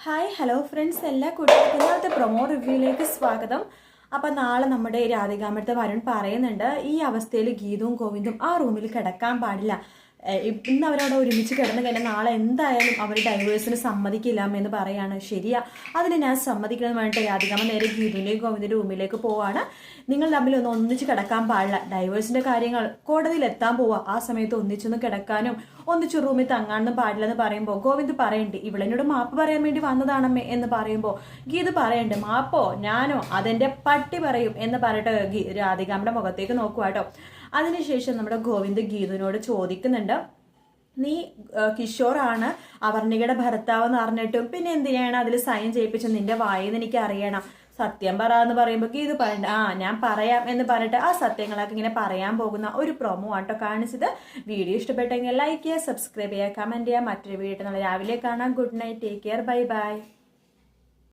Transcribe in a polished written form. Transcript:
Hi hello friends, എല്ലാ കുട്ടികൾക്കും ഇന്നത്തെ പ്രൊമോ റിവ്യൂയിലേക്ക് സ്വാഗതം. അപ്പം നാളെ നമ്മുടെ രാധികാമടുത്ത വരുൺ പറയുന്നുണ്ട്, ഈ അവസ്ഥയിൽ ഗീതവും ഗോവിന്ദും ആ റൂമിൽ കിടക്കാൻ പാടില്ല. ഇന്ന് അവരവിടെ ഒരുമിച്ച് കിടന്നു കഴിഞ്ഞാൽ നാളെ എന്തായാലും അവർ ഡൈവേഴ്സിന് സമ്മതിക്കില്ല എന്ന് പറയാണ്. ശരിയാ, അതിന് ഞാൻ സമ്മതിക്കണമെന്ന് പറഞ്ഞിട്ട് രാധികാമ്മ നേരെ ഗീതുവിൻ്റെയും ഗോവിന്ദിൻ്റെ റൂമിലേക്ക് പോവാണ്. നിങ്ങൾ തമ്മിൽ ഒന്നിച്ച് കിടക്കാൻ പാടില്ല, ഡൈവേഴ്സിൻ്റെ കാര്യങ്ങൾ കോടതിയിൽ എത്താൻ പോവാ, ആ സമയത്ത് ഒന്നിച്ചൊന്ന് കിടക്കാനും ഒന്നിച്ചു റൂമിൽ തങ്ങാനൊന്നും പാടില്ലെന്ന് പറയുമ്പോൾ ഗോവിന്ദ് പറയണ്ട്, ഇവളെന്നോട് മാപ്പ് പറയാൻ വേണ്ടി വന്നതാണമ്മേ എന്ന് പറയുമ്പോൾ ഗീത് പറയണ്ട്, മാപ്പോ ഞാനോ അതെന്റെ പട്ടി പറയും എന്ന് പറഞ്ഞിട്ട് രാധികാമ്മയുടെ മുഖത്തേക്ക് നോക്കുവാട്ടോ. അതിനുശേഷം നമ്മുടെ ഗോവിന്ദ് ഗീതുവിനോട് ചോദിക്കുന്നുണ്ട്, നീ കിഷോറാണ് അവർണികയുടെ ഭർത്താവെന്ന് അറിഞ്ഞിട്ടും പിന്നെ എന്തിനാണ് അതിൽ സൈൻ ചെയ്യിപ്പിച്ചത്, നിന്റെ വായിന്ന് എനിക്ക് അറിയണം, സത്യം പറ എന്ന് പറയുമ്പോൾ ഗീത് പറയണ്ട, ഞാൻ പറയാം എന്ന് പറഞ്ഞിട്ട് ആ സത്യങ്ങളൊക്കെ ഇങ്ങനെ പറയാൻ പോകുന്ന ഒരു പ്രൊമോ ആട്ടോ കാണിച്ചത്. വീഡിയോ ഇഷ്ടപ്പെട്ടെങ്കിൽ ലൈക്ക് ചെയ്യുക, സബ്സ്ക്രൈബ് ചെയ്യുക, കമന്റ് ചെയ്യുക. മറ്റൊരു വീഡിയോ നാളെ രാവിലെ കാണാം. Good night, take care, bye bye.